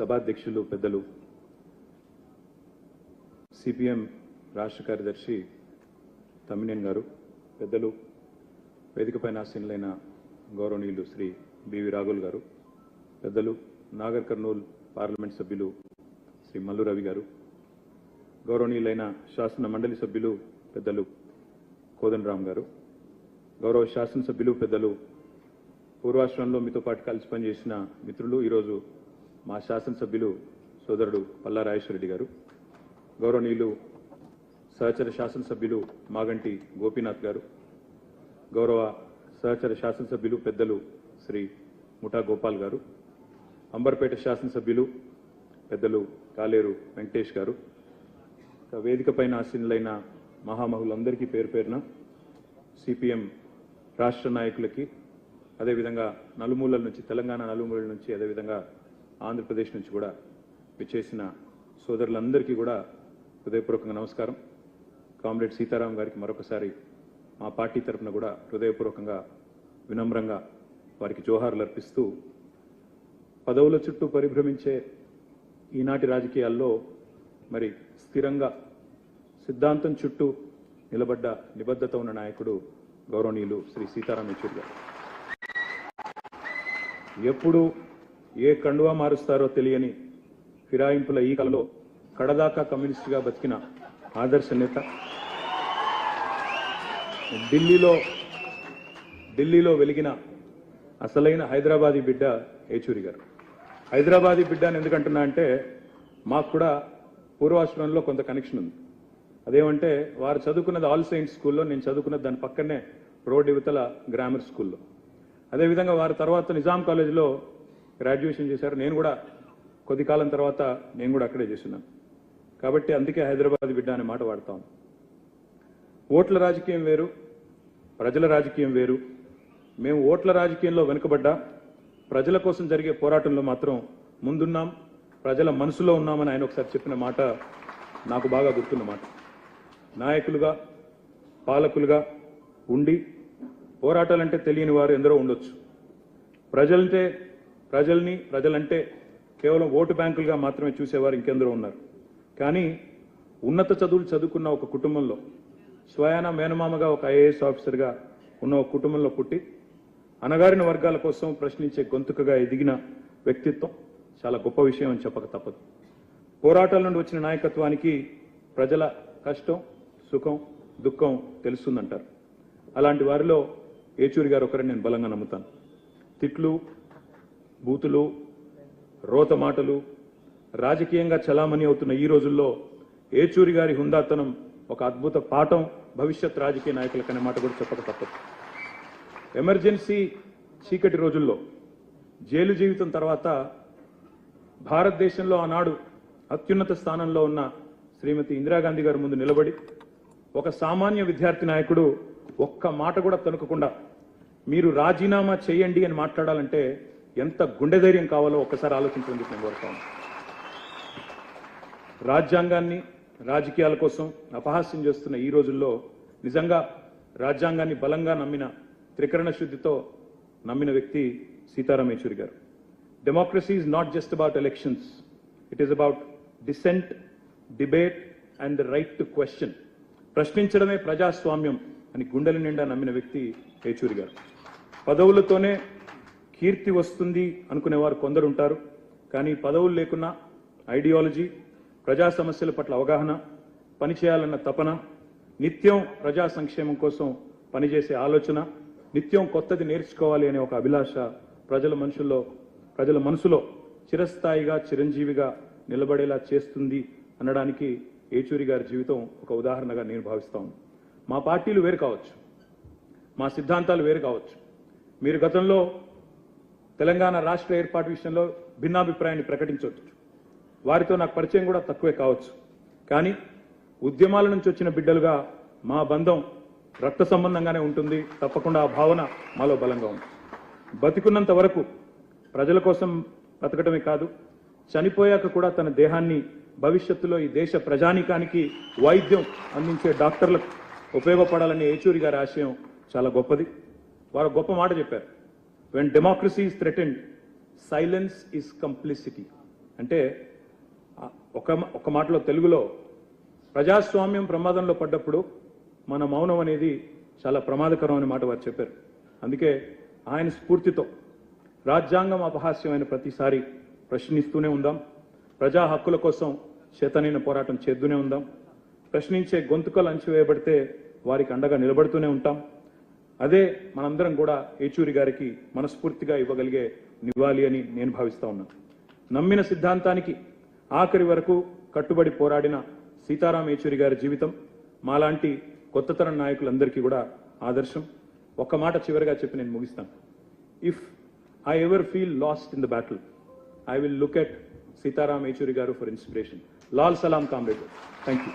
సభాధ్యక్షులు పెద్దలు సిపిఎం రాష్ట్ర కార్యదర్శి తమ్మినేని గారు, పెద్దలు వేదికపైన ఆసీనులైన గౌరవనీయులు శ్రీ బివి రాఘుల్ గారు, పెద్దలు నాగర్ కర్నూల్ పార్లమెంట్ సభ్యులు శ్రీ మల్లు రవి గారు, గౌరవనీయులైన శాసన మండలి సభ్యులు పెద్దలు కోదండరామ్ గారు, గౌరవ శాసనసభ్యులు పెద్దలు పూర్వాశ్రమంలో మీతో పాటు కలిసి పనిచేసిన మిత్రులు, ఈరోజు మా శాసనసభ్యులు సోదరుడు పల్లా రాజేశ్వరరెడ్డి గారు, గౌరవనీయులు సహచర శాసనసభ్యులు మాగంటి గోపీనాథ్ గారు, గౌరవ సహచర శాసనసభ్యులు పెద్దలు శ్రీ ముఠా గోపాల్ గారు, అంబర్పేట శాసనసభ్యులు పెద్దలు కాలేరు వెంకటేష్ గారు, వేదికపైన ఆసీనులైన మహామహులందరికీ పేరు పేరున సిపిఎం రాష్ట్ర నాయకులకి, అదేవిధంగా నలుమూలల నుంచి, తెలంగాణ నలుమూలల నుంచి, అదేవిధంగా ఆంధ్రప్రదేశ్ నుంచి కూడా విచ్చేసిన సోదరులందరికీ కూడా హృదయపూర్వకంగా నమస్కారం. కామ్రేడ్ సీతారాం గారికి మరొకసారి మా పార్టీ తరఫున కూడా హృదయపూర్వకంగా వినమ్రంగా వారికి జోహార్లు అర్పిస్తూ, పదవుల చుట్టూ పరిభ్రమించే ఈనాటి రాజకీయాల్లో మరి స్థిరంగా సిద్ధాంతం చుట్టూ నిలబడ్డ నిబద్ధత ఉన్న నాయకుడు గౌరవనీయులు శ్రీ సీతారాం యెచూరి గారు. ఎప్పుడు ఏ కండువా మారుస్తారో తెలియని ఫిరాయింపుల ఈ కాలంలో కడదాకా కమ్యూనిస్టుగా బతికిన ఆదర్శ నేత, ఢిల్లీలో వెలిగిన అసలైన హైదరాబాదీ బిడ్డ యెచూరి గారు. హైదరాబాదీ బిడ్డ అని ఎందుకంటున్నా అంటే, మాకు కూడా పూర్వాశ్రమంలో కొంత కనెక్షన్ ఉంది. అదేమంటే, వారు చదువుకున్నది ఆల్ సెయింట్స్ స్కూల్లో, నేను చదువుకున్నది దాని పక్కనే రోడ్ యువతల గ్రామర్ స్కూల్లో. అదేవిధంగా వారి తర్వాత నిజాం కాలేజీలో గ్రాడ్యుయేషన్ చేశారు. నేను కూడా కొద్ది కాలం తర్వాత నేను కూడా అక్కడే చేస్తున్నాను. కాబట్టి అందుకే హైదరాబాద్ బిడ్డ అనే మాట వాడతాం. ఓట్ల రాజకీయం వేరు, ప్రజల రాజకీయం వేరు. మేము ఓట్ల రాజకీయంలో వెనుకబడ్డా ప్రజల కోసం జరిగే పోరాటంలో మాత్రం ముందున్నాం, ప్రజల మనసులో ఉన్నామని ఆయన ఒకసారి చెప్పిన మాట నాకు బాగా గుర్తున్న మాట. నాయకులుగా, పాలకులుగా ఉండి పోరాటాలంటే తెలియని వారు ఎందరో ఉండొచ్చు. ప్రజలంటే కేవలం ఓటు బ్యాంకులుగా మాత్రమే చూసేవారు ఇంకెందరో ఉన్నారు. కానీ ఉన్నత చదువులు చదువుకున్న ఒక కుటుంబంలో, స్వయాన మేనమామగా ఒక ఐఏఎస్ ఆఫీసర్గా ఉన్న ఒక కుటుంబంలో పుట్టి అణగారిన వర్గాల కోసం ప్రశ్నించే గొంతుకగా ఎదిగిన వ్యక్తిత్వం చాలా గొప్ప విషయం అని చెప్పక తప్పదు. పోరాటాల నుండి వచ్చిన నాయకత్వానికి ప్రజల కష్టం, సుఖం, దుఃఖం తెలుస్తుందంటారు. అలాంటి వారిలో యెచూరి గారు ఒకరిని నేను బలంగా నమ్ముతాను. తిట్లు, బూతులు, రోత మాటలు రాజకీయంగా చలామణి అవుతున్న ఈ రోజుల్లో యెచూరి గారి హుందాతనం ఒక అద్భుత పాఠం భవిష్యత్ రాజకీయ నాయకులకనే మాట కూడా చెప్పక తప్పదు. ఎమర్జెన్సీ చీకటి రోజుల్లో, జైలు జీవితం తర్వాత భారతదేశంలో ఆనాడు అత్యున్నత స్థానంలో ఉన్న శ్రీమతి ఇందిరాగాంధీ గారి ముందు నిలబడి ఒక సామాన్య విద్యార్థి నాయకుడు ఒక్క మాట కూడా తణుకకుండా మీరు రాజీనామా చేయండి అని మాట్లాడాలంటే ఎంత గుండె ధైర్యం కావాలో ఒక్కసారి ఆలోచించండి. నేను కోరుతాను. రాజ్యాంగాన్ని రాజకీయాల కోసం అపహాస్యం చేస్తున్న ఈ రోజుల్లో నిజంగా రాజ్యాంగాన్ని బలంగా నమ్మిన, త్రికరణ శుద్ధితో నమ్మిన వ్యక్తి సీతారాం యెచూరి గారు. Democracy is not just about elections, it is about dissent, debate and the right to question. ప్రశ్నించడమే ప్రజాస్వామ్యం అని గుండెల నిండా నమ్మిన వ్యక్తి యెచూరి గారు. పదవులతోనే కీర్తి వస్తుంది అనుకునేవారు కొందరు ఉంటారు. కానీ పదవులు లేకున్నా ఐడియాలజీ, ప్రజా సమస్యల పట్ల అవగాహన, పనిచేయాలన్న తపన, నిత్యం ప్రజా సంక్షేమం కోసం పనిచేసే ఆలోచన, నిత్యం కొత్తది నేర్చుకోవాలి అనే ఒక అభిలాష ప్రజల మనసులో చిరస్థాయిగా, చిరంజీవిగా నిలబడేలా చేస్తుంది అనడానికి యెచూరి గారి జీవితం ఒక ఉదాహరణగా నేను భావిస్తాను. మా పార్టీలు వేరు కావచ్చు, మా సిద్ధాంతాలు వేరు కావచ్చు. మీరు గతంలో తెలంగాణ రాష్ట్ర ఏర్పాటు విషయంలో భిన్నాభిప్రాయాన్ని ప్రకటించవచ్చు. వారితో నాకు పరిచయం కూడా తక్కువే కావచ్చు. కానీ ఉద్యమాల నుంచి వచ్చిన బిడ్డలుగా మా బంధం రక్త సంబంధంగానే ఉంటుంది. తప్పకుండా ఆ భావన మాలో బలంగా ఉంది. బతికున్నంత వరకు ప్రజల కోసం బతకటమే కాదు, చనిపోయాక కూడా తన దేహాన్ని భవిష్యత్తులో ఈ దేశ ప్రజానీకానికి వైద్యం అందించే డాక్టర్లకు ఉపయోగపడాలనే యెచూరి గారి ఆశయం చాలా గొప్పది. వారు గొప్ప మాట చెప్పారు. When democracy is threatened, silence is complicity. అంటే ఒక మాటలో తెలుగులో ప్రజాస్వామ్యం ప్రమాదంలో పడ్డప్పుడు మన మౌనం అనేది చాలా ప్రమాదకరం అనే మాట వారు చెప్పారు. అందుకే ఆయన స్ఫూర్తితో రాజ్యాంగం అపహాస్యమైన ప్రతిసారి ప్రశ్నిస్తూనే ఉందాం, ప్రజా హక్కుల కోసం చేతనైన పోరాటం చేస్తూనే ఉందాం, ప్రశ్నించే గొంతుకలు అణచివేయబడితే వారికి అండగా నిలబడుతూనే ఉంటాం. అదే మనందరం కూడా ఏచూరి గారికి మనస్ఫూర్తిగా ఇవ్వగలిగే నివాళి అని నేను భావిస్తా ఉన్నాను. నమ్మిన సిద్ధాంతానికి ఆఖరి వరకు కట్టుబడి పోరాడిన సీతారాం ఏచూరి గారి జీవితం మాలాంటి కొత్త తరం నాయకులందరికీ కూడా ఆదర్శం. ఒక్క మాట చివరిగా చెప్పి నేను ముగిస్తాను. If I ever feel lost in the battle, I will look at Sitaram Yechury గారు ఫర్ ఇన్స్పిరేషన్. లాల్ సలాం కామ్రేడ్. Thank you.